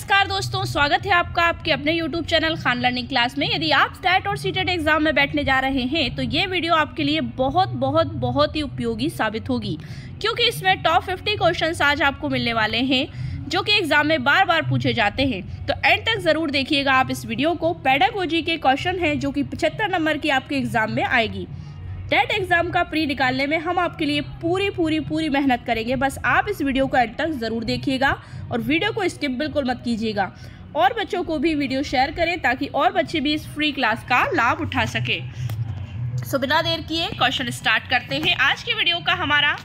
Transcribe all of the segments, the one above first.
नमस्कार दोस्तों, स्वागत है आपका आपके अपने YouTube channel Khan learning class में। यदि आप स्टैट और सीटेट एग्जाम में बैठने जा रहे हैं तो ये वीडियो आपके लिए बहुत ही उपयोगी साबित होगी, क्योंकि इसमें टॉप 50 क्वेश्चंस आज आपको मिलने वाले हैं जो कि एग्जाम में बार बार पूछे जाते हैं। तो एंड तक जरूर देखिएगा आप इस वीडियो को। पेडागोजी के क्वेश्चन है जो कि 75 नंबर की आपके एग्जाम में आएगी। टेट एग्जाम का प्री निकालने में हम आपके लिए पूरी मेहनत करेंगे। बस आप इस वीडियो को एंड तक ज़रूर देखिएगा और वीडियो को स्किप बिल्कुल मत कीजिएगा। और बच्चों को भी वीडियो शेयर करें ताकि और बच्चे भी इस फ्री क्लास का लाभ उठा सके। सो बिना देर किए क्वेश्चन स्टार्ट करते हैं। आज की वीडियो का हमारा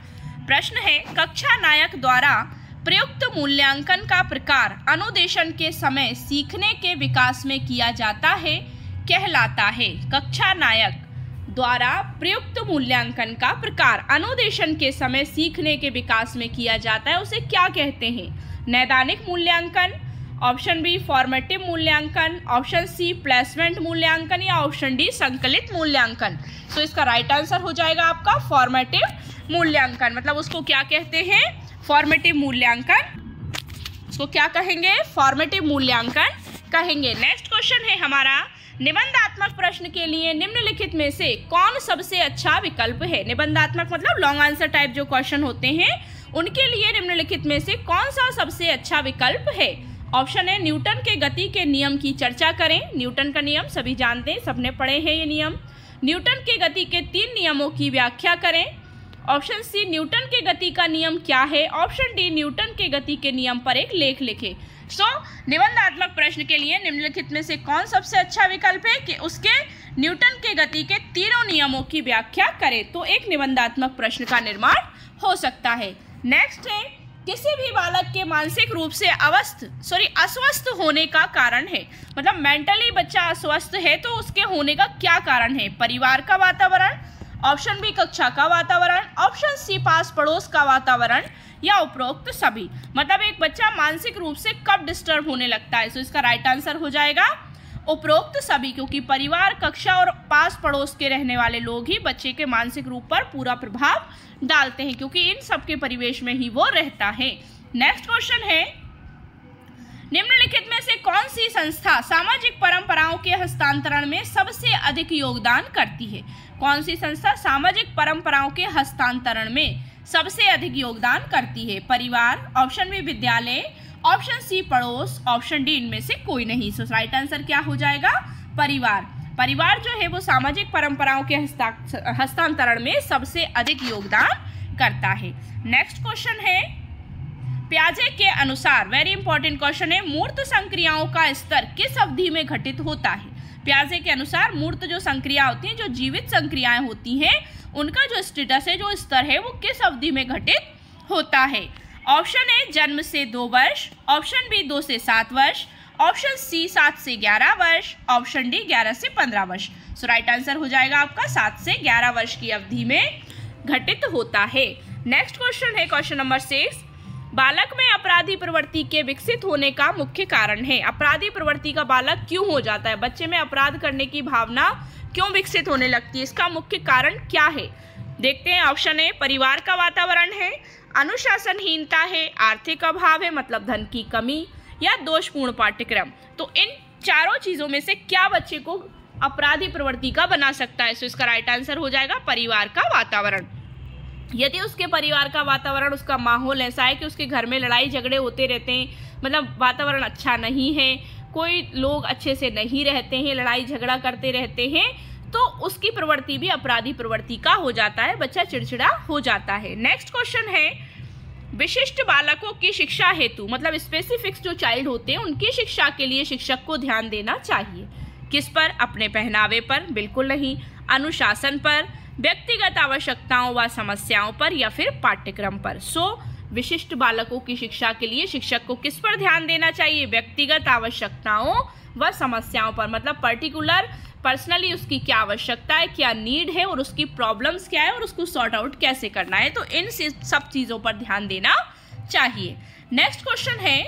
प्रश्न है, कक्षा नायक द्वारा प्रयुक्त मूल्यांकन का प्रकार अनुदेशन के समय सीखने के विकास में किया जाता है कहलाता है। कक्षा नायक द्वारा प्रयुक्त मूल्यांकन का प्रकार अनुदेशन के समय सीखने के विकास में किया जाता है, उसे क्या कहते हैं? नैदानिक मूल्यांकन, ऑप्शन बी फॉर्मेटिव मूल्यांकन, ऑप्शन सी प्लेसमेंट मूल्यांकन या ऑप्शन डी संकलित मूल्यांकन। तो इसका राइट आंसर हो जाएगा आपका फॉर्मेटिव मूल्यांकन। मतलब उसको क्या कहते हैं? फॉर्मेटिव मूल्यांकन। उसको क्या कहेंगे? फॉर्मेटिव मूल्यांकन कहेंगे। नेक्स्ट क्वेश्चन है हमारा, निबंधात्मक प्रश्न के लिए निम्नलिखित में से कौन सबसे अच्छा विकल्प है? निबंधात्मक मतलब लॉन्ग आंसर टाइप जो क्वेश्चन होते हैं उनके लिए निम्नलिखित में से कौन सा सबसे अच्छा विकल्प है? ऑप्शन है न्यूटन के गति के नियम की चर्चा करें। न्यूटन का नियम सभी जानते हैं, सबने पढ़े हैं ये नियम। न्यूटन के गति के 3 नियमों की व्याख्या करें। ऑप्शन सी न्यूटन के गति का नियम क्या है। ऑप्शन डी न्यूटन के गति के नियम पर एक लेख लिखें। निबंधात्मक प्रश्न के लिए निम्नलिखित में से कौन सबसे अच्छा विकल्प है कि उसके न्यूटन के गति के 3 नियमों की व्याख्या करें, तो एक निबंधात्मक प्रश्न का निर्माण हो सकता है। नेक्स्ट है, किसी भी बालक के मानसिक रूप से अस्वस्थ होने का कारण है। मतलब मेंटली बच्चा अस्वस्थ है तो उसके होने का क्या कारण है? परिवार का वातावरण, ऑप्शन बी कक्षा का वातावरण, ऑप्शन सी पास पड़ोस का वातावरण या उपरोक्त सभी। मतलब एक बच्चा मानसिक रूप से कब डिस्टर्ब होने लगता है? तो इसका राइट आंसर हो जाएगा उपरोक्त सभी, क्योंकि परिवार, कक्षा और पास पड़ोस के रहने वाले लोग ही बच्चे के मानसिक रूप पर पूरा प्रभाव डालते हैं, क्योंकि इन सबके परिवेश में ही वो रहता है। नेक्स्ट क्वेश्चन है, निम्नलिखित में से कौन सी संस्था सामाजिक परंपराओं के हस्तांतरण में सबसे अधिक योगदान करती है? कौन सी संस्था सामाजिक परंपराओं के हस्तांतरण में सबसे अधिक योगदान करती है? परिवार, ऑप्शन बी विद्यालय, ऑप्शन सी पड़ोस, ऑप्शन डी इनमें से कोई नहीं। सो राइट आंसर क्या हो जाएगा? परिवार। परिवार जो है वो सामाजिक परंपराओं के हस्तांतरण में सबसे अधिक योगदान करता है। नेक्स्ट क्वेश्चन है, पियाजे के अनुसार, वेरी इंपॉर्टेंट क्वेश्चन है, मूर्त संक्रियाओं का स्तर किस अवधि में घटित होता है? पियाजे के अनुसार मूर्त जो संक्रिया होती हैं, जो जीवित संक्रियाएं होती हैं, उनका जो स्टेटस है, जो स्तर है, वो किस अवधि में घटित होता है? ऑप्शन ए जन्म से 2 वर्ष, ऑप्शन बी 2 से 7 वर्ष, ऑप्शन सी 7 से 11 वर्ष, ऑप्शन डी 11 से 15 वर्ष। सो राइट आंसर हो जाएगा आपका 7 से 11 वर्ष की अवधि में घटित होता है। नेक्स्ट क्वेश्चन है क्वेश्चन नंबर 6, बालक में अपराधी प्रवृत्ति के विकसित होने का मुख्य कारण है। अपराधी प्रवृत्ति का बालक क्यों हो जाता है? बच्चे में अपराध करने की भावना क्यों विकसित होने लगती है? इसका मुख्य कारण क्या है? देखते हैं। ऑप्शन ए परिवार का वातावरण है, अनुशासनहीनता है, आर्थिक अभाव है मतलब धन की कमी, या दोषपूर्ण पाठ्यक्रम। तो इन चारों चीजों में से क्या बच्चे को अपराधी प्रवृत्ति का बना सकता है? सो इसका राइट आंसर हो जाएगा परिवार का वातावरण। यदि उसके परिवार का वातावरण, उसका माहौल ऐसा है कि उसके घर में लड़ाई झगड़े होते रहते हैं, मतलब वातावरण अच्छा नहीं है, कोई लोग अच्छे से नहीं रहते हैं, लड़ाई झगड़ा करते रहते हैं, तो उसकी प्रवृत्ति भी अपराधी प्रवृत्ति का हो जाता है, बच्चा चिड़चिड़ा हो जाता है। नेक्स्ट क्वेश्चन है, विशिष्ट बालकों की शिक्षा हेतु, मतलब स्पेसिफिक्स जो चाइल्ड होते हैं उनकी शिक्षा के लिए शिक्षक को ध्यान देना चाहिए। किस पर? अपने पहनावे पर? बिल्कुल नहीं। अनुशासन पर, व्यक्तिगत आवश्यकताओं व समस्याओं पर, या फिर पाठ्यक्रम पर? विशिष्ट बालकों की शिक्षा के लिए शिक्षक को किस पर ध्यान देना चाहिए? व्यक्तिगत आवश्यकताओं व समस्याओं पर, मतलब पर्टिकुलर पर्सनली उसकी क्या आवश्यकता है, क्या नीड है और उसकी प्रॉब्लम्स क्या है और उसको सॉर्ट आउट कैसे करना है, तो इन सब चीज़ों पर ध्यान देना चाहिए। नेक्स्ट क्वेश्चन है,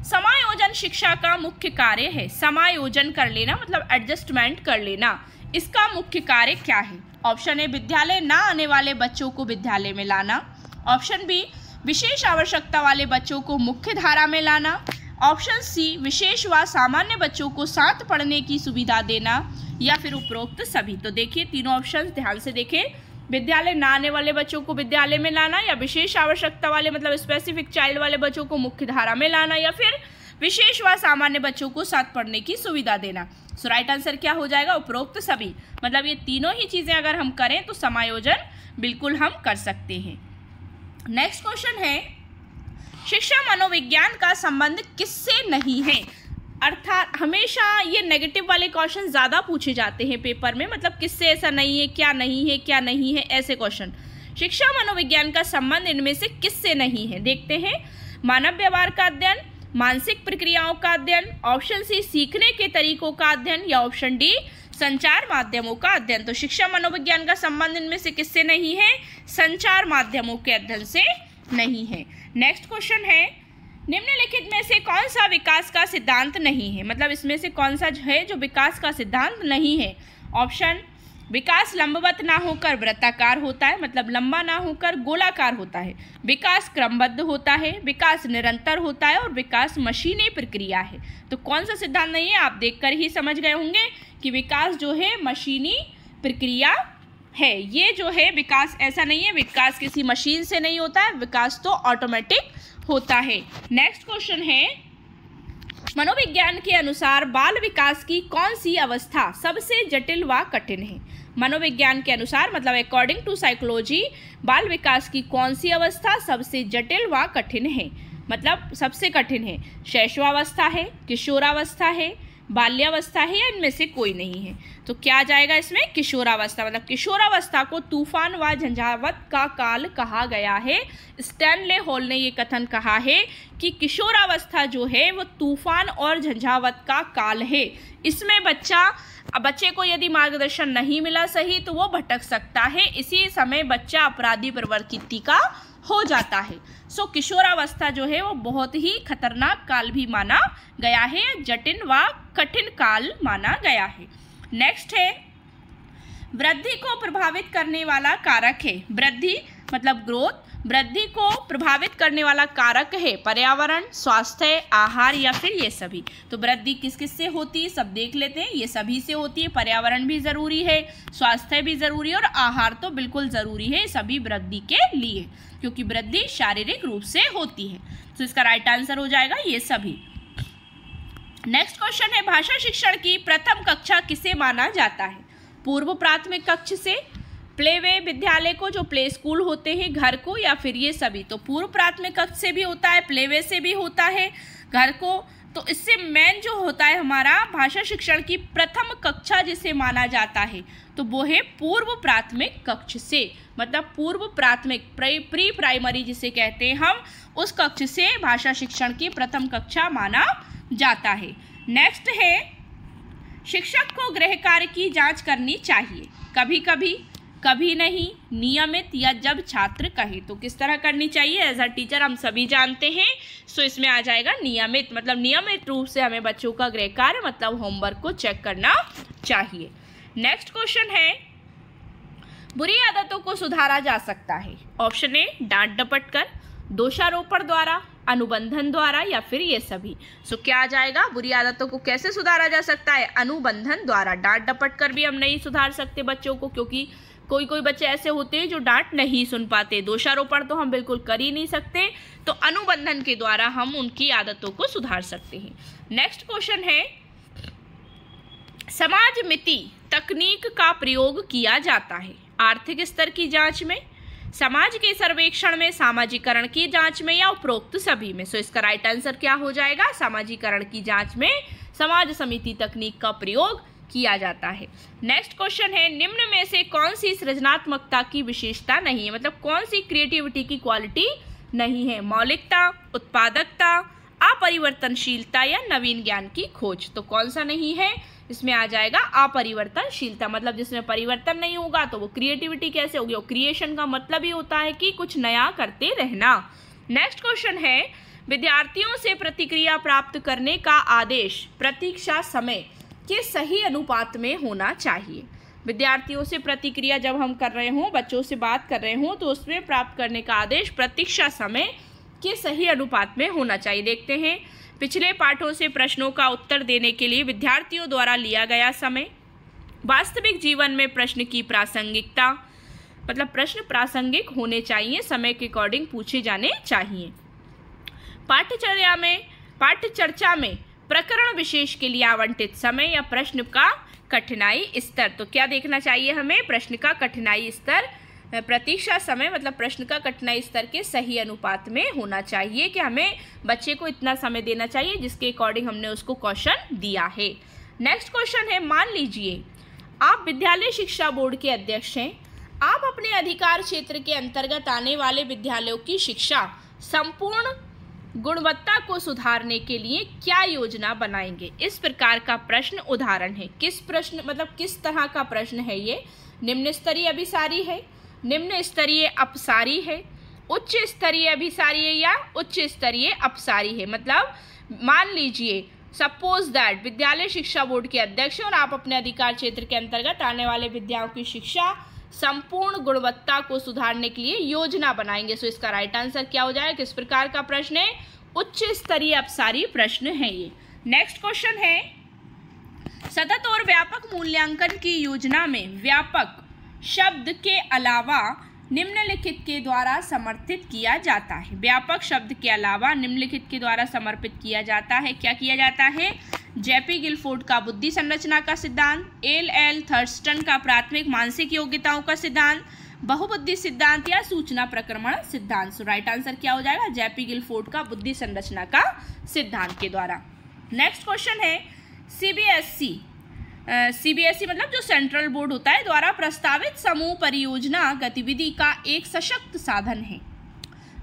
समायोजन शिक्षा का मुख्य कार्य है। समायोजन कर लेना मतलब एडजस्टमेंट कर लेना, इसका मुख्य कार्य क्या है? ऑप्शन ए विद्यालय ना आने वाले बच्चों को विद्यालय में लाना, ऑप्शन बी विशेष आवश्यकता वाले बच्चों को मुख्य धारा में लाना, ऑप्शन सी, विशेष व सामान्य बच्चों को साथ पढ़ने की सुविधा देना, या फिर उपरोक्त सभी। तो देखिए तीनों ऑप्शन ध्यान से देखें, विद्यालय न आने वाले बच्चों को विद्यालय में लाना, या विशेष आवश्यकता वाले मतलब स्पेसिफिक चाइल्ड वाले बच्चों को मुख्य धारा में लाना, या फिर विशेष व सामान्य बच्चों को साथ पढ़ने की सुविधा देना। सो राइट आंसर क्या हो जाएगा? उपरोक्त सभी। मतलब ये तीनों ही चीजें अगर हम करें तो समायोजन बिल्कुल हम कर सकते हैं। नेक्स्ट क्वेश्चन है, शिक्षा मनोविज्ञान का संबंध किससे नहीं है? अर्थात हमेशा ये नेगेटिव वाले क्वेश्चन ज़्यादा पूछे जाते हैं पेपर में, मतलब किससे ऐसा नहीं है, क्या नहीं है, क्या नहीं है, ऐसे क्वेश्चन। शिक्षा मनोविज्ञान का संबंध इनमें से किससे नहीं है? देखते हैं, मानव व्यवहार का अध्ययन, मानसिक प्रक्रियाओं का अध्ययन, ऑप्शन सी सीखने के तरीकों का अध्ययन, या ऑप्शन डी संचार माध्यमों का अध्ययन। तो शिक्षा मनोविज्ञान का संबंध इनमें से किससे नहीं है? संचार माध्यमों के अध्ययन से नहीं है। नेक्स्ट क्वेश्चन है, निम्नलिखित में से कौन सा विकास का सिद्धांत नहीं है? मतलब इसमें से कौन सा है जो विकास का सिद्धांत नहीं है? ऑप्शन, विकास लंबवत ना होकर वृत्ताकार होता है, मतलब लंबा ना होकर गोलाकार होता है, विकास क्रमबद्ध होता है, विकास निरंतर होता है, और विकास मशीनी प्रक्रिया है। तो कौन सा सिद्धांत नहीं है? आप देखकर ही समझ गए होंगे कि विकास जो है मशीनी प्रक्रिया है। ये जो है विकास ऐसा नहीं है, विकास किसी मशीन से नहीं होता है, विकास तो ऑटोमेटिक होता है। नेक्स्ट क्वेश्चन है, मनोविज्ञान के अनुसार बाल विकास की कौन सी अवस्था सबसे जटिल व कठिन है? मनोविज्ञान के अनुसार मतलब अकॉर्डिंग टू साइकोलॉजी बाल विकास की कौन सी अवस्था सबसे जटिल व कठिन है? मतलब सबसे कठिन है, शैशवावस्था है, किशोरावस्था है, बाल्यावस्था है, या इनमें से कोई नहीं है? तो क्या जाएगा इसमें? किशोरावस्था। मतलब किशोरावस्था को तूफान व झंझावत का काल कहा गया है। स्टैनले हॉल ने ये कथन कहा है कि किशोरावस्था जो है वो तूफान और झंझावत का काल है। इसमें बच्चे को यदि मार्गदर्शन नहीं मिला सही तो वो भटक सकता है। इसी समय बच्चा अपराधी प्रवृत्ति का हो जाता है। सो किशोरावस्था जो है वो बहुत ही खतरनाक काल भी माना गया है, जटिल व कठिन काल माना गया है। नेक्स्ट है, वृद्धि को प्रभावित करने वाला कारक है। वृद्धि मतलब ग्रोथ, वृद्धि को प्रभावित करने वाला कारक है पर्यावरण, स्वास्थ्य, आहार, या फिर ये सभी। तो वृद्धि किस किस से होती है सब देख लेते हैं। ये सभी से होती है, पर्यावरण भी जरूरी है, स्वास्थ्य भी जरूरी है, और आहार तो बिल्कुल जरूरी है सभी वृद्धि के लिए, क्योंकि वृद्धि शारीरिक रूप से होती है। तो इसका राइट आंसर हो जाएगा ये सभी। नेक्स्ट क्वेश्चन है, भाषा शिक्षण की प्रथम कक्षा किसे माना जाता है? पूर्व प्राथमिक कक्ष से, प्लेवे विद्यालय को जो प्ले स्कूल होते हैं घर को, या फिर ये सभी? तो पूर्व प्राथमिक कक्ष से भी होता है, प्लेवे से भी होता है, घर को। तो इससे मेन जो होता है हमारा भाषा शिक्षण की प्रथम कक्षा जिसे माना जाता है तो वो है पूर्व प्राथमिक कक्ष से। मतलब पूर्व प्राथमिक प्री प्राइमरी जिसे कहते हैं हम, उस कक्ष से भाषा शिक्षण की प्रथम कक्षा माना जाता है। नेक्स्ट है, शिक्षक को गृह कार्य की जांच करनी चाहिए, कभी कभी, कभी नहीं, नियमित, या जब छात्र कहे। तो किस तरह करनी चाहिए? एज अ टीचर हम सभी जानते हैं। सो इसमें आ जाएगा नियमित। मतलब नियमित रूप से हमें बच्चों का गृह कार्य मतलब होमवर्क को चेक करना चाहिए। नेक्स्ट क्वेश्चन है, बुरी आदतों को सुधारा जा सकता है। ऑप्शन ए, डांट डपट कर, दोषारोपण द्वारा, अनुबंधन द्वारा, या फिर ये सभी। सो क्या आ जाएगा? बुरी आदतों को कैसे सुधारा जा सकता है? अनुबंधन द्वारा। डांट डपट कर भी हम नहीं सुधार सकते बच्चों को, क्योंकि कोई कोई बच्चे ऐसे होते हैं जो डांट नहीं सुन पाते। दोषारोपण तो हम बिल्कुल कर ही नहीं सकते, तो अनुबंधन के द्वारा हम उनकी आदतों को सुधार सकते हैं। नेक्स्ट क्वेश्चन है, समाज मिति तकनीक का प्रयोग किया जाता है आर्थिक स्तर की जांच में, समाज के सर्वेक्षण में, सामाजिकरण की जांच में, या उपरोक्त सभी में। सो इसका राइट आंसर क्या हो जाएगा? सामाजिकरण की जांच में समाज समिति तकनीक का प्रयोग किया जाता है। नेक्स्ट क्वेश्चन है, निम्न में से कौन सी सृजनात्मकता की विशेषता नहीं है? मतलब कौन सी क्रिएटिविटी की क्वालिटी नहीं है? मौलिकता, उत्पादकता, अपरिवर्तनशीलता, या नवीन ज्ञान की खोज। तो कौन सा नहीं है? इसमें आ जाएगा अपरिवर्तनशीलता। मतलब जिसमें परिवर्तन नहीं होगा तो वो क्रिएटिविटी कैसे होगी? क्रिएशन का मतलब ही होता है कि कुछ नया करते रहना। नेक्स्ट क्वेश्चन है, विद्यार्थियों से प्रतिक्रिया प्राप्त करने का आदेश प्रतीक्षा समय के सही अनुपात में होना चाहिए। विद्यार्थियों से प्रतिक्रिया जब हम कर रहे हों, बच्चों से बात कर रहे हों, तो उसमें प्राप्त करने का आदेश प्रतीक्षा समय के सही अनुपात में होना चाहिए। देखते हैं, पिछले पाठों से प्रश्नों का उत्तर देने के लिए विद्यार्थियों द्वारा लिया गया समय, वास्तविक जीवन में प्रश्न की प्रासंगिकता, मतलब प्रश्न प्रासंगिक होने चाहिए, समय के अकॉर्डिंग पूछे जाने चाहिए। पाठ्यचर्चा में प्रकरण विशेष के लिए आवंटित समय या प्रश्न का कठिनाई स्तर, तो क्या देखना चाहिए हमें, प्रश्न का कठिनाई स्तर, प्रतीक्षा समय मतलब प्रश्न का कठिनाई स्तर के सही अनुपात में होना चाहिए कि हमें बच्चे को इतना समय देना चाहिए जिसके अकॉर्डिंग हमने उसको क्वेश्चन दिया है। नेक्स्ट क्वेश्चन है, मान लीजिए आप विद्यालय शिक्षा बोर्ड के अध्यक्ष हैं। आप अपने अधिकार क्षेत्र के अंतर्गत आने वाले विद्यालयों की शिक्षा संपूर्ण गुणवत्ता को सुधारने के लिए क्या योजना बनाएंगे? इस प्रकार का प्रश्न उदाहरण है। किस प्रश्न मतलब किस तरह का प्रश्न है ये? निम्न स्तरीय अभिसारी है, निम्न स्तरीय अपसारी है, उच्च स्तरीय अभिसारी है या उच्च स्तरीय अपसारी है। मतलब मान लीजिए सपोज दैट विद्यालय शिक्षा बोर्ड के अध्यक्ष और आप अपने अधिकार क्षेत्र के अंतर्गत आने वाले विद्यालयों की शिक्षा संपूर्ण गुणवत्ता को सुधारने के लिए योजना बनाएंगे। सो इसका राइट आंसर क्या हो जाएगा? किस प्रकार का प्रश्न है? उच्च स्तरीय अपसारी प्रश्न है ये। नेक्स्ट क्वेश्चन है, सतत और व्यापक मूल्यांकन की योजना में व्यापक शब्द के अलावा निम्नलिखित के द्वारा समर्थित किया जाता है। व्यापक शब्द के अलावा निम्नलिखित के द्वारा समर्पित किया जाता है। क्या किया जाता है? जेपी गिलफोर्ड का बुद्धि संरचना का सिद्धांत, एल थर्स्टन का प्राथमिक मानसिक योग्यताओं का सिद्धांत, बहुबुद्धि सिद्धांत या सूचना प्रक्रमण सिद्धांत। सो राइट आंसर क्या हो जाएगा? जेपी गिलफोर्ड का बुद्धि संरचना का सिद्धांत के द्वारा। नेक्स्ट क्वेश्चन है, सीबीएसई मतलब जो सेंट्रल बोर्ड होता है द्वारा प्रस्तावित समूह परियोजना गतिविधि का एक सशक्त साधन है।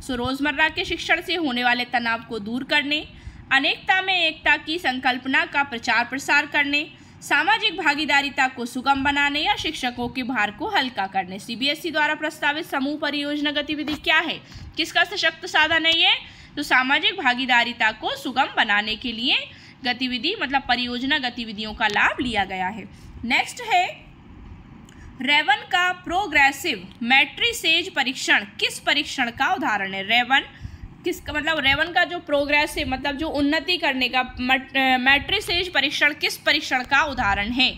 सो रोजमर्रा के शिक्षण से होने वाले तनाव को दूर करने, अनेकता में एकता की संकल्पना का प्रचार प्रसार करने, सामाजिक भागीदारिता को सुगम बनाने या शिक्षकों के भार को हल्का करने। सीबीएसई द्वारा प्रस्तावित समूह परियोजना गतिविधि क्या है? किसका सशक्त साधन है ये? तो सामाजिक भागीदारिता को सुगम बनाने के लिए गतिविधि मतलब परियोजना गतिविधियों का लाभ लिया गया है। नेक्स्ट है, रेवन का प्रोग्रेसिव मैट्रिसेज परीक्षण किस परीक्षण का उदाहरण है? रेवन किसका मतलब रेवन का जो प्रोग्रेसिव मतलब जो उन्नति करने का मैट्रिसेज परीक्षण किस परीक्षण का उदाहरण है?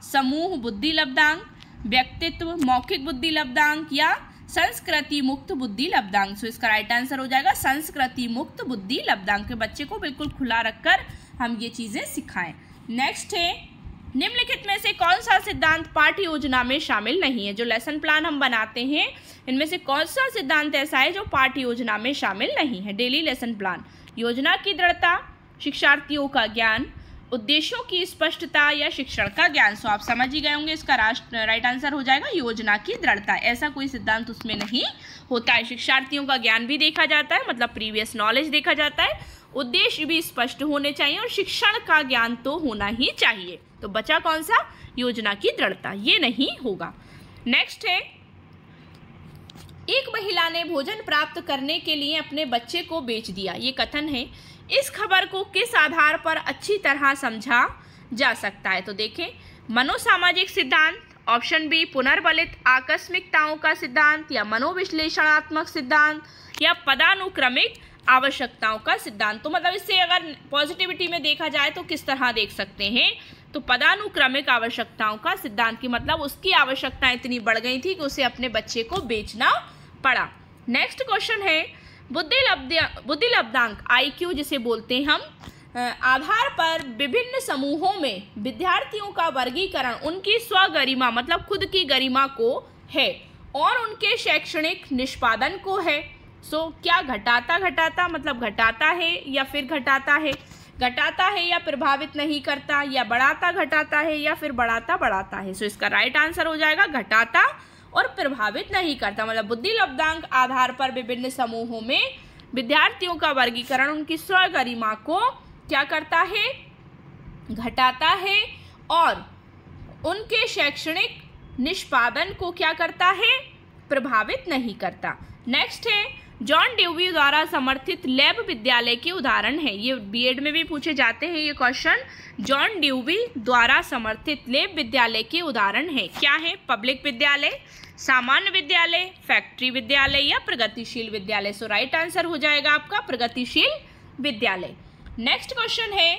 समूह बुद्धि लब्धांक, व्यक्तित्व मौखिक बुद्धि लब्धांक या संस्कृति मुक्त बुद्धि लब्धांक। सो इसका राइट आंसर हो जाएगा संस्कृति मुक्त बुद्धि लब्धांक। के बच्चे को बिल्कुल खुला रखकर हम ये चीजें सिखाएं। नेक्स्ट है, निम्नलिखित में से कौन सा सिद्धांत पाठ्य योजना में शामिल नहीं है? जो लेसन प्लान हम बनाते हैं इनमें से कौन सा सिद्धांत ऐसा है जो पाठ्य योजना में शामिल नहीं है? डेली लेसन प्लान, योजना की दृढ़ता, शिक्षार्थियों का ज्ञान, उद्देश्यों की स्पष्टता या शिक्षण का ज्ञान। सो आप समझ ही गए होंगे इसका राइट आंसर हो जाएगा योजना की दृढ़ता। ऐसा कोई सिद्धांत उसमें नहीं होता है। शिक्षार्थियों का ज्ञान भी देखा जाता है मतलब प्रीवियस नॉलेज देखा जाता है, उद्देश्य भी स्पष्ट होने चाहिए और शिक्षण का ज्ञान तो होना ही चाहिए। तो बचा कौन सा? योजना की दृढ़ता, ये नहीं होगा। नेक्स्ट है, एक महिला ने भोजन प्राप्त करने के लिए अपने बच्चे को बेच दिया, ये कथन है। इस खबर को किस आधार पर अच्छी तरह समझा जा सकता है? तो देखें, मनोसामाजिक सिद्धांत, ऑप्शन बी पुनर्बलित आकस्मिकताओं का सिद्धांत या मनोविश्लेषणात्मक सिद्धांत या पदानुक्रमिक आवश्यकताओं का सिद्धांत। तो मतलब इससे अगर पॉजिटिविटी में देखा जाए तो किस तरह देख सकते हैं? तो पदानुक्रमिक आवश्यकताओं का सिद्धांत की मतलब उसकी आवश्यकताएं इतनी बढ़ गई थी कि उसे अपने बच्चे को बेचना पड़ा। नेक्स्ट क्वेश्चन है, बुद्धि लब्धांक IQ जिसे बोलते हैं हम, आधार पर विभिन्न समूहों में विद्यार्थियों का वर्गीकरण उनकी स्वगरिमा मतलब खुद की गरिमा को है और उनके शैक्षणिक निष्पादन को है। सो क्या घटाता मतलब घटाता है या फिर घटाता है या प्रभावित नहीं करता, या बढ़ाता घटाता है या फिर बढ़ाता है। सो इसका राइट आंसर हो जाएगा घटाता और प्रभावित नहीं करता। मतलब बुद्धि लब्धांक आधार पर विभिन्न समूहों में विद्यार्थियों का वर्गीकरण उनकी स्वगरिमा को क्या करता है? घटाता है और उनके शैक्षणिक निष्पादन को क्या करता है? प्रभावित नहीं करता। नेक्स्ट है, जॉन ड्यूवी द्वारा समर्थित लैब विद्यालय के उदाहरण है। ये बीएड में भी पूछे जाते हैं ये क्वेश्चन। जॉन ड्यूवी द्वारा समर्थित लैब विद्यालय के उदाहरण है। क्या है? पब्लिक विद्यालय, सामान्य विद्यालय, फैक्ट्री विद्यालय या प्रगतिशील विद्यालय। सो राइट आंसर हो जाएगा आपका प्रगतिशील विद्यालय। नेक्स्ट क्वेश्चन है,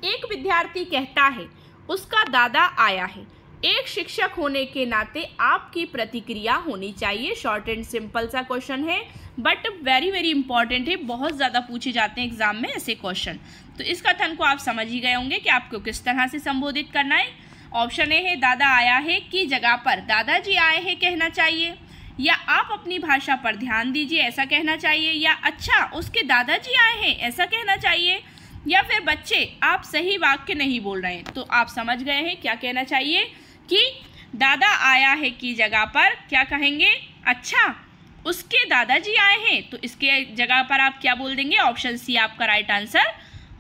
एक विद्यार्थी कहता है उसका दादा आया है। एक शिक्षक होने के नाते आपकी प्रतिक्रिया होनी चाहिए। शॉर्ट एंड सिंपल सा क्वेश्चन है बट वेरी वेरी इंपॉर्टेंट है, बहुत ज़्यादा पूछे जाते हैं एग्जाम में ऐसे क्वेश्चन। तो इस कथन को आप समझ ही गए होंगे कि आपको किस तरह से संबोधित करना है। ऑप्शन ए है दादा आया है की जगह पर दादाजी आए हैं कहना चाहिए, या आप अपनी भाषा पर ध्यान दीजिए ऐसा कहना चाहिए, या अच्छा उसके दादाजी आए हैं ऐसा कहना चाहिए, या फिर बच्चे आप सही वाक्य नहीं बोल रहे हैं। तो आप समझ गए हैं क्या कहना चाहिए कि दादा आया है की जगह पर क्या कहेंगे, अच्छा उसके दादाजी आए हैं, तो इसके जगह पर आप क्या बोल देंगे, ऑप्शन सी आपका राइट आंसर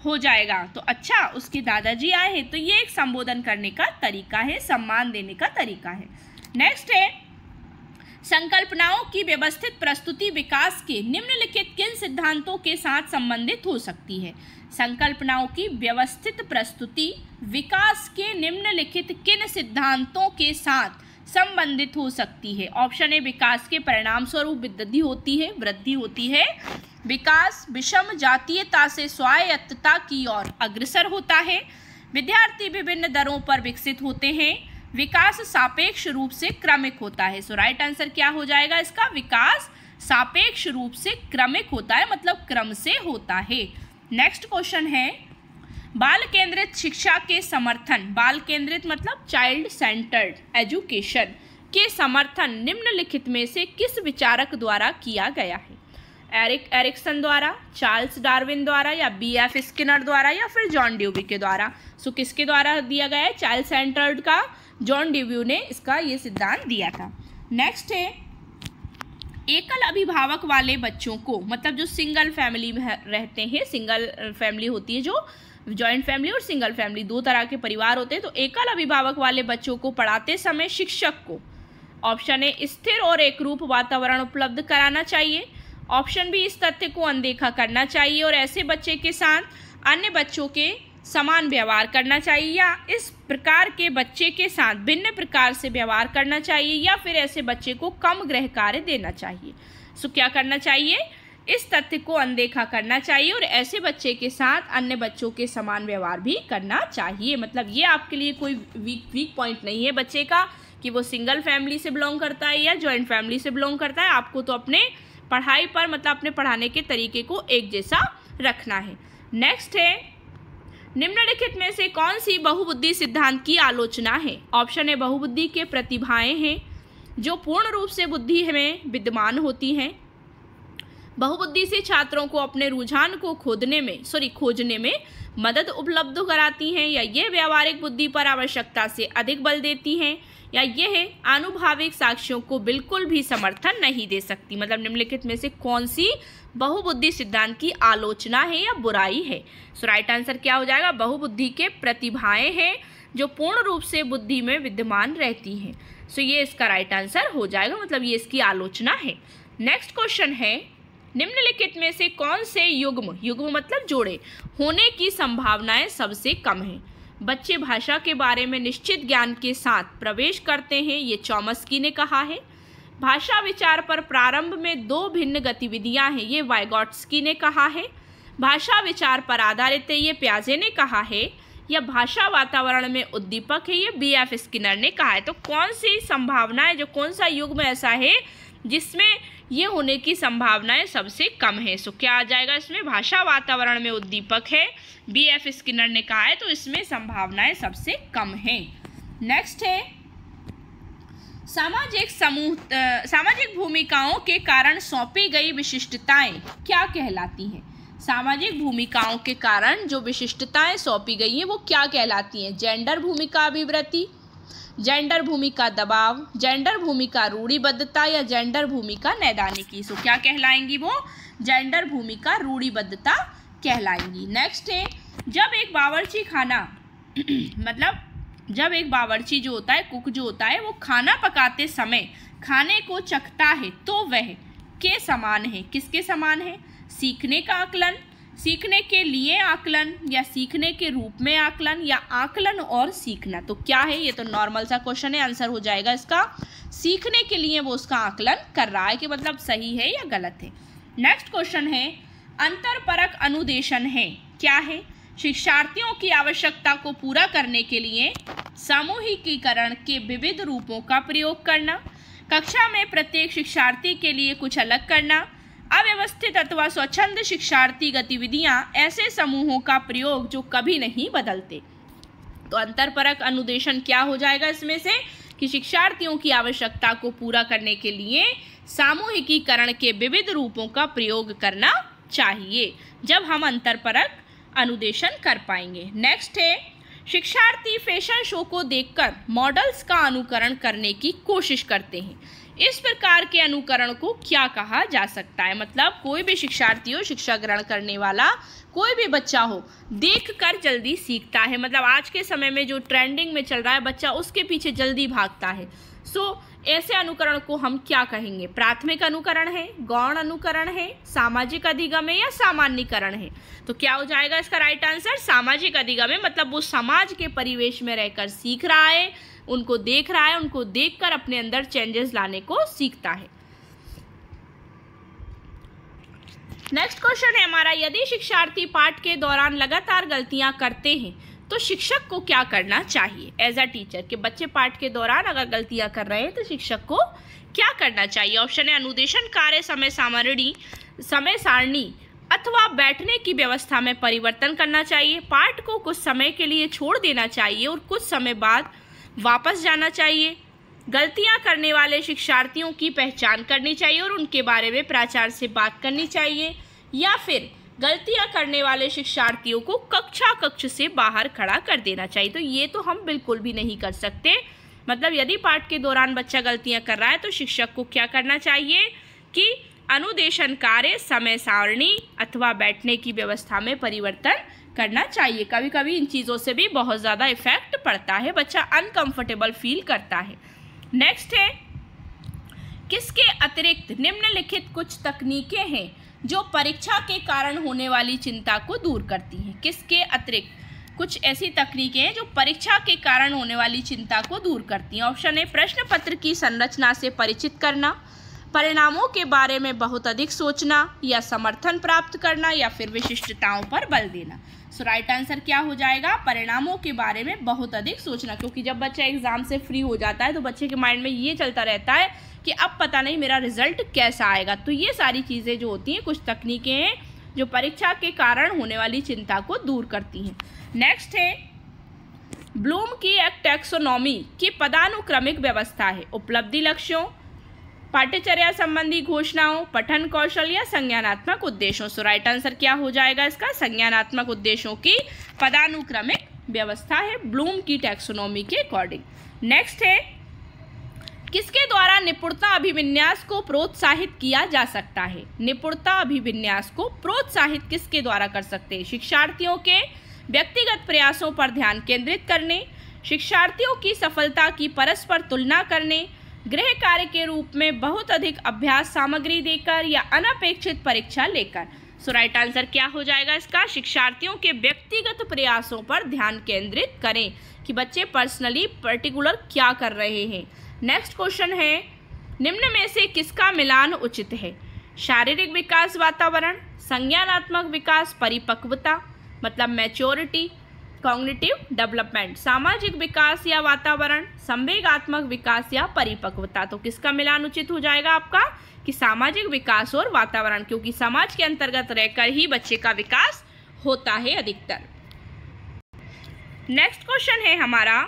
हो जाएगा। तो अच्छा उसके दादाजी आए हैं, तो ये एक संबोधन करने का तरीका है, सम्मान देने का तरीका है। नेक्स्ट है, संकल्पनाओं की व्यवस्थित प्रस्तुति विकास के निम्नलिखित किन सिद्धांतों के साथ संबंधित हो सकती है। संकल्पनाओं की व्यवस्थित प्रस्तुति विकास के निम्नलिखित किन सिद्धांतों के साथ संबंधित हो सकती है। ऑप्शन ए विकास के परिणाम स्वरूप वृद्धि होती है। विकास विषम जातीयता से स्वायत्तता की ओर अग्रसर होता है। विद्यार्थी विभिन्न दरों पर विकसित होते हैं। विकास सापेक्ष रूप से क्रमिक होता है। सो राइट आंसर क्या हो जाएगा इसका, विकास सापेक्ष रूप से क्रमिक होता है, मतलब क्रम से होता है। नेक्स्ट क्वेश्चन है, बाल केंद्रित शिक्षा के समर्थन, बाल केंद्रित मतलब चाइल्ड सेंटर्ड एजुकेशन के समर्थन निम्नलिखित में से किस विचारक द्वारा किया गया है। एरिक्सन द्वारा, चार्ल्स डार्विन द्वारा, या B.F. स्किनर द्वारा, या फिर जॉन ड्यूवी के द्वारा। सो किसके द्वारा दिया गया है, चाइल्ड सेंटर्ड का जॉन ड्यूवी ने इसका ये सिद्धांत दिया था। नेक्स्ट है, एकल अभिभावक वाले बच्चों को, मतलब जो सिंगल फैमिली में रहते हैं, सिंगल फैमिली होती है, जो जॉइंट फैमिली और सिंगल फैमिली दो तरह के परिवार होते हैं। तो एकल अभिभावक वाले बच्चों को पढ़ाते समय शिक्षक को ऑप्शन ए स्थिर और एकरूप वातावरण उपलब्ध कराना चाहिए, ऑप्शन बी इस तथ्य को अनदेखा करना चाहिए और ऐसे बच्चे के साथ अन्य बच्चों के समान व्यवहार करना चाहिए, या इस प्रकार के बच्चे के साथ भिन्न प्रकार से व्यवहार करना चाहिए, या फिर ऐसे बच्चे को कम गृह कार्य देना चाहिए। सो क्या करना चाहिए, इस तथ्य को अनदेखा करना चाहिए और ऐसे बच्चे के साथ अन्य बच्चों के समान व्यवहार भी करना चाहिए। मतलब ये आपके लिए कोई वीक पॉइंट नहीं है बच्चे का कि वो सिंगल फैमिली से बिलोंग करता है या जॉइंट फैमिली से बिलोंग करता है। आपको तो अपने पढ़ाई पर, मतलब अपने पढ़ाने के तरीके को एक जैसा रखना है। नेक्स्ट है, निम्नलिखित में से कौन सी बहुबुद्धि सिद्धांत की आलोचना है। ऑप्शन ए बहुबुद्धि के प्रतिभाएं हैं जो पूर्ण रूप से बुद्धि में विद्यमान होती हैं। बहुबुद्धि से छात्रों को अपने रुझान को खोजने में मदद उपलब्ध कराती हैं, या ये व्यावहारिक बुद्धि पर आवश्यकता से अधिक बल देती हैं, या यह आनुभाविक साक्ष्यों को बिल्कुल भी समर्थन नहीं दे सकती। मतलब निम्नलिखित में से कौन सी बहुबुद्धि सिद्धांत की आलोचना है या बुराई है। सो राइट आंसर क्या हो जाएगा, बहुबुद्धि के प्रतिभाएं हैं जो पूर्ण रूप से बुद्धि में विद्यमान रहती हैं। सो ये इसका राइट आंसर हो जाएगा, मतलब ये इसकी आलोचना है। नेक्स्ट क्वेश्चन है, निम्नलिखित में से कौन से युग्म मतलब जोड़े होने की संभावनाएं सबसे कम है। बच्चे भाषा के बारे में निश्चित ज्ञान के साथ प्रवेश करते हैं, ये चॉम्स्की ने कहा है। भाषा विचार पर प्रारंभ में दो भिन्न गतिविधियां हैं, ये वाइगोट्स्की ने कहा है। भाषा विचार पर आधारित है, ये प्याजे ने कहा है। या भाषा वातावरण में उद्दीपक है, ये B.F. स्किनर ने कहा है। तो कौन सी संभावनाएं, जो कौन सा युग्म ऐसा है जिसमें ये होने की संभावनाएं सबसे कम है। सो क्या आ जाएगा इसमें, भाषा वातावरण में उद्दीपक है, B.F. स्किनर ने कहा है, तो इसमें संभावनाएं सबसे कम है। नेक्स्ट है, सामाजिक भूमिकाओं के कारण सौंपी गई विशिष्टताएं क्या कहलाती हैं। सामाजिक भूमिकाओं के कारण जो विशिष्टताएं सौंपी गई हैं वो क्या कहलाती हैं। जेंडर भूमिका अभिवृत्ति, जेंडर भूमिका दबाव, जेंडर भूमिका रूढ़िबद्धता, या जेंडर भूमिका नैदानिकी। सो क्या कहलाएंगी वो, जेंडर भूमिका रूढ़िबद्धता कहलाएंगी। नेक्स्ट है, जब एक बावर्ची खाना मतलब जब एक बावर्ची जो होता है, कुक जो होता है, वो खाना पकाते समय खाने को चखता है तो वह के समान है। किसके समान है, सीखने का आकलन, सीखने के लिए आकलन, या सीखने के रूप में आकलन, या आकलन और सीखना। तो क्या है, ये तो नॉर्मल सा क्वेश्चन है, आंसर हो जाएगा इसका सीखने के लिए वो उसका आकलन कर रहा है, कि मतलब सही है या गलत है। नेक्स्ट क्वेश्चन है, अंतरपरक अनुदेशन है क्या है? शिक्षार्थियों की आवश्यकता को पूरा करने के लिए सामूहिकीकरण के विविध रूपों का प्रयोग करना, कक्षा में प्रत्येक शिक्षार्थी के लिए कुछ अलग करना, अव्यवस्थित अथवा स्वच्छंद शिक्षार्थी गतिविधियां, ऐसे समूहों का प्रयोग जो कभी नहीं बदलते। तो अंतरपरक अनुदेशन क्या हो जाएगा इसमें से कि शिक्षार्थियों की आवश्यकता को पूरा करने के लिए सामूहिकीकरण के विविध रूपों का प्रयोग करना चाहिए, जब हम अंतरपरक अनुदेशन कर पाएंगे। नेक्स्ट है, शिक्षार्थी फैशन शो को देखकर मॉडल्स का अनुकरण करने की कोशिश करते हैं। इस प्रकार के अनुकरण को क्या कहा जा सकता है? मतलब कोई भी शिक्षार्थी हो, शिक्षा ग्रहण करने वाला कोई भी बच्चा हो, देखकर जल्दी सीखता है। मतलब आज के समय में जो ट्रेंडिंग में चल रहा है बच्चा उसके पीछे जल्दी भागता है। ऐसे अनुकरण को हम क्या कहेंगे? प्राथमिक अनुकरण है, गौण अनुकरण है, सामाजिक अधिगम है या सामान्यीकरण है? तो क्या हो जाएगा इसका राइट आंसर? सामाजिक अधिगम है। मतलब वो समाज के परिवेश में रहकर सीख रहा है, उनको देख रहा है, उनको देखकर अपने अंदर चेंजेस लाने को सीखता है। नेक्स्ट क्वेश्चन है हमारा, यदि शिक्षार्थी पाठ के दौरान लगातार गलतियां करते हैं तो शिक्षक को क्या करना चाहिए? एज अ टीचर कि बच्चे पाठ के दौरान अगर गलतियां कर रहे हैं तो शिक्षक को क्या करना चाहिए? ऑप्शन है अनुदेशन कार्य, समय सारणी अथवा बैठने की व्यवस्था में परिवर्तन करना चाहिए, पाठ को कुछ समय के लिए छोड़ देना चाहिए और कुछ समय बाद वापस जाना चाहिए, गलतियां करने वाले शिक्षार्थियों की पहचान करनी चाहिए और उनके बारे में प्राचार्य से बात करनी चाहिए, या फिर गलतियां करने वाले शिक्षार्थियों को कक्ष से बाहर खड़ा कर देना चाहिए। तो ये तो हम बिल्कुल भी नहीं कर सकते। मतलब यदि पाठ के दौरान बच्चा गलतियां कर रहा है तो शिक्षक को क्या करना चाहिए कि अनुदेशन कार्य, समय सारणी अथवा बैठने की व्यवस्था में परिवर्तन करना चाहिए। कभी कभी इन चीज़ों से भी बहुत ज़्यादा इफेक्ट पड़ता है, बच्चा अनकंफर्टेबल फील करता है। नेक्स्ट है, किसके अतिरिक्त निम्नलिखित कुछ तकनीकें हैं जो परीक्षा के कारण होने वाली चिंता को दूर करती हैं? किसके अतिरिक्त कुछ ऐसी तकनीकें हैं जो परीक्षा के कारण होने वाली चिंता को दूर करती हैं? ऑप्शन है प्रश्न पत्र की संरचना से परिचित करना, परिणामों के बारे में बहुत अधिक सोचना, या समर्थन प्राप्त करना, या फिर विशिष्टताओं पर बल देना। सो राइट आंसर क्या हो जाएगा? परिणामों के बारे में बहुत अधिक सोचना। क्योंकि जब बच्चा एग्जाम से फ्री हो जाता है तो बच्चे के माइंड में ये चलता रहता है कि अब पता नहीं मेरा रिजल्ट कैसा आएगा। तो ये सारी चीज़ें जो होती हैं, कुछ तकनीकें हैं जो परीक्षा के कारण होने वाली चिंता को दूर करती हैं। नेक्स्ट है, ब्लूम की एक टैक्सोनॉमी की पदानुक्रमिक व्यवस्था है। उपलब्धि लक्ष्यों, पाठ्यचर्या संबंधी घोषणाओं, पठन कौशल या संज्ञानात्मक उद्देश्यों। सो राइट आंसर क्या हो जाएगा इसका? संज्ञानात्मक उद्देश्यों की पदानुक्रमिक व्यवस्था है ब्लूम की टैक्सोनॉमी के अकॉर्डिंग। नेक्स्ट है, किसके द्वारा निपुणता अभिविन्यास को प्रोत्साहित किया जा सकता है? निपुणता अभिविन्यास को प्रोत्साहित किसके द्वारा कर सकते हैं? शिक्षार्थियों के व्यक्तिगत प्रयासों पर ध्यान केंद्रित करने, शिक्षार्थियों की सफलता की परस्पर तुलना करने, गृह कार्य के रूप में बहुत अधिक अभ्यास सामग्री देकर, या अनपेक्षित परीक्षा लेकर। सो राइट आंसर क्या हो जाएगा इसका? शिक्षार्थियों के व्यक्तिगत प्रयासों पर ध्यान केंद्रित करें कि बच्चे पर्सनली पर्टिकुलर क्या कर रहे हैं। नेक्स्ट क्वेश्चन है, निम्न में से किसका मिलान उचित है? शारीरिक विकास वातावरण, संज्ञानात्मक विकास परिपक्वता मतलब मैच्योरिटी, कॉग्निटिव डेवलपमेंट, सामाजिक विकास या वातावरण, संवेगात्मक विकास या परिपक्वता। तो किसका मिलान उचित हो जाएगा आपका? कि सामाजिक विकास और वातावरण, क्योंकि समाज के अंतर्गत रहकर ही बच्चे का विकास होता है अधिकतर। नेक्स्ट क्वेश्चन है हमारा,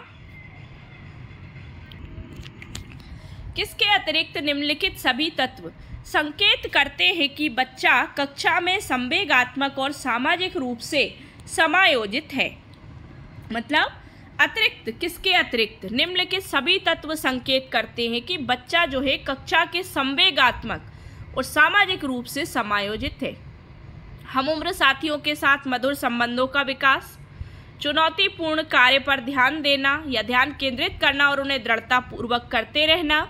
किसके अतिरिक्त निम्नलिखित सभी तत्व संकेत करते हैं कि बच्चा कक्षा में संवेगात्मक और सामाजिक रूप से समायोजित है? मतलब अतिरिक्त, किसके अतिरिक्त निम्नलिखित सभी तत्व संकेत करते हैं कि बच्चा जो है कक्षा के संवेगात्मक और सामाजिक रूप से समायोजित है? हम उम्र साथियों के साथ मधुर संबंधों का विकास, चुनौतीपूर्ण कार्य पर ध्यान देना या ध्यान केंद्रित करना और उन्हें दृढ़तापूर्वक करते रहना,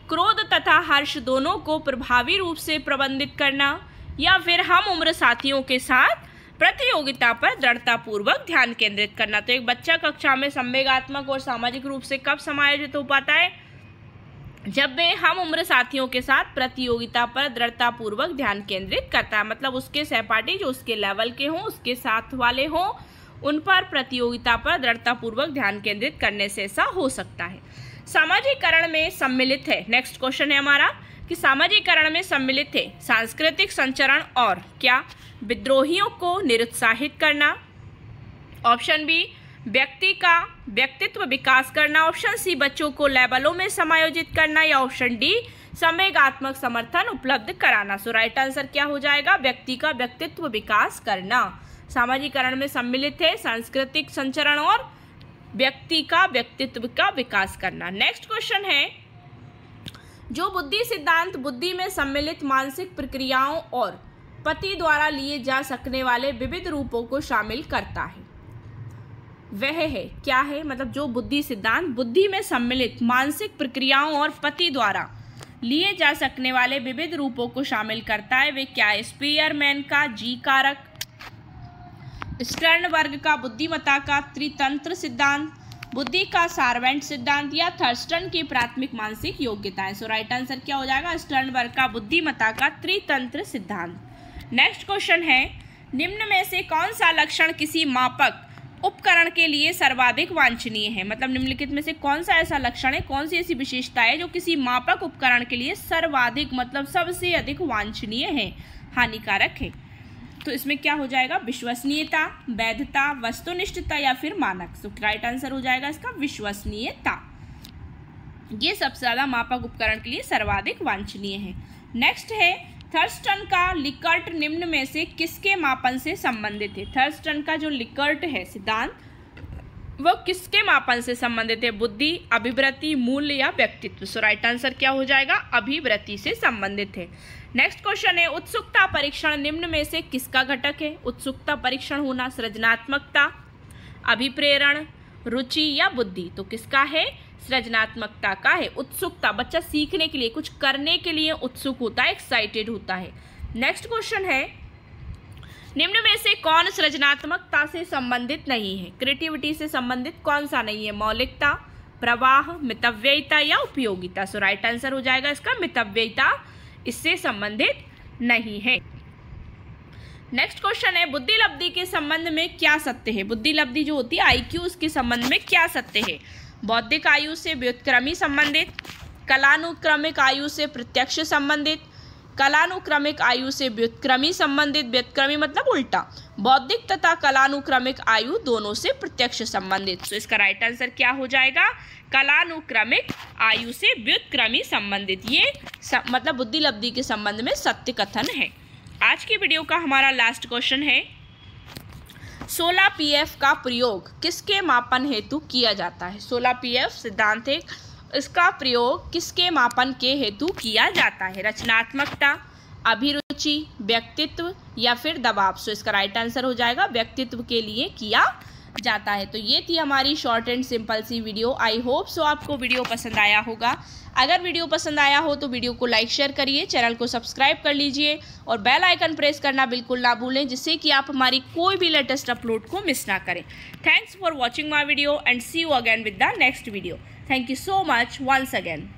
क्रोध तथा हर्ष दोनों को प्रभावी रूप से प्रबंधित करना, या फिर हम उम्र साथियों के साथ प्रतियोगिता पर दृढ़तापूर्वक ध्यान केंद्रित करना। तो एक बच्चा कक्षा में संवेगात्मक और सामाजिक रूप से कब समायोजित हो पाता है? जब वे हम उम्र साथियों के साथ प्रतियोगिता पर दृढ़तापूर्वक ध्यान केंद्रित करता है, मतलब उसके सहपाठी जो उसके लेवल के हों, उसके साथ वाले हों, उन पर प्रतियोगिता पर दृढ़तापूर्वक ध्यान केंद्रित करने से ऐसा हो सकता है। सामाजिकरण में सम्मिलित है, नेक्स्ट क्वेश्चन है हमारा कि सामाजिकरण में सम्मिलित है सांस्कृतिक संचरण और क्या? विद्रोहियों को निरुत्साहित करना, ऑप्शन बी व्यक्ति का व्यक्तित्व विकास करना, ऑप्शन सी बच्चों को लेवलों में समायोजित करना, या ऑप्शन डी संवेगात्मक समर्थन उपलब्ध कराना। सो राइट आंसर क्या हो जाएगा? व्यक्ति का व्यक्तित्व विकास करना। सामाजिकरण में सम्मिलित है सांस्कृतिक संचरण और व्यक्ति का व्यक्तित्व का विकास करना। नेक्स्ट क्वेश्चन है, जो बुद्धि सिद्धांत बुद्धि में सम्मिलित मानसिक प्रक्रियाओं और पति द्वारा लिए जा सकने वाले विविध रूपों को शामिल करता है, वह है क्या है? मतलब जो बुद्धि सिद्धांत बुद्धि में सम्मिलित मानसिक प्रक्रियाओं और पति द्वारा लिए जा सकने वाले विविध रूपों को शामिल करता है, वे क्या है? स्पीयरमैन का जी कारक, स्टर्नबर्ग का बुद्धिमत्ता का त्रितंत्र सिद्धांत, बुद्धि का सारवेंट सिद्धांत, या थर्स्टन की प्राथमिक मानसिक योग्यताएं। सो राइट आंसर क्या हो जाएगा? स्टर्नबर्ग का बुद्धिमत्ता का त्रितंत्र सिद्धांत। नेक्स्ट क्वेश्चन है, निम्न में से कौन सा लक्षण किसी मापक उपकरण के लिए सर्वाधिक वांछनीय है? मतलब निम्नलिखित में से कौन सा ऐसा लक्षण है, कौन सी ऐसी विशेषता है जो किसी मापक उपकरण के लिए सर्वाधिक मतलब सबसे अधिक वांछनीय है, हानिकारक है? तो इसमें क्या हो जाएगा? विश्वसनीयता, वैधता, वस्तुनिष्ठता या फिर मानक। तो राइट आंसर हो जाएगा इसका विश्वसनीयता। ये सबसे ज्यादा मापक उपकरण के लिए सर्वाधिक वांछनीय है। नेक्स्ट है, थर्स्टन का लिकर्ट निम्न में से किसके मापन से संबंधित है? थर्स्टन का जो लिकर्ट है सिद्धांत वो किसके मापन से संबंधित है? बुद्धि, अभिवृत्ति, मूल्य या व्यक्तित्व। सो राइट आंसर क्या हो जाएगा? अभिवृत्ति से संबंधित है। नेक्स्ट क्वेश्चन है, उत्सुकता परीक्षण निम्न में से किसका घटक है? उत्सुकता परीक्षण होना सृजनात्मकता, अभिप्रेरण, रुचि या बुद्धि। तो किसका है? सृजनात्मकता का है। उत्सुकता, बच्चा सीखने के लिए कुछ करने के लिए उत्सुक होता है, एक्साइटेड होता है। नेक्स्ट क्वेश्चन है, निम्न में से कौन सृजनात्मकता से संबंधित नहीं है? क्रिएटिविटी से संबंधित कौन सा नहीं है? मौलिकता, प्रवाह, मितव्ययिता या उपयोगिता। सो राइट आंसर हो जाएगा इसका मितव्ययिता, इससे संबंधित नहीं है। नेक्स्ट क्वेश्चन है, बुद्धि लब्धि के संबंध में क्या सत्य है? बुद्धि लब्धि जो होती है आईक्यू, उसके संबंध में क्या सत्य है? बौद्धिक आयु से व्युत्क्रमी संबंधित, कलानुक्रमिक आयु से प्रत्यक्ष संबंधित, कलानुक्रमिक आयु से व्युत्क्रमी संबंधित, व्युत्क्रमी मतलब उल्टा, बौद्धिक तथा कलानुक्रमिक आयु दोनों से प्रत्यक्ष संबंधित। तो इसका राइट आंसर क्या हो जाएगा? कलानुक्रमिक आयु से व्युत्क्रमी संबंधित। ये मतलब बुद्धि लब्धि के संबंध में सत्य कथन है। आज की वीडियो का हमारा लास्ट क्वेश्चन है, 16 पीएफ का प्रयोग किसके मापन हेतु किया जाता है? 16 पीएफ सिद्धांत है, इसका प्रयोग किसके मापन के हेतु किया जाता है? रचनात्मकता, अभिरुचि, व्यक्तित्व या फिर दबाव। सो इसका राइट आंसर हो जाएगा व्यक्तित्व के लिए किया जाता है। तो ये थी हमारी शॉर्ट एंड सिंपल सी वीडियो। आई होप सो आपको वीडियो पसंद आया होगा। अगर वीडियो पसंद आया हो तो वीडियो को लाइक शेयर करिए, चैनल को सब्सक्राइब कर लीजिए और बेल आइकन प्रेस करना बिल्कुल ना भूलें, जिससे कि आप हमारी कोई भी लेटेस्ट अपलोड को मिस ना करें। Thanks for watching my video and see you again with the next video. Thank you so much once again.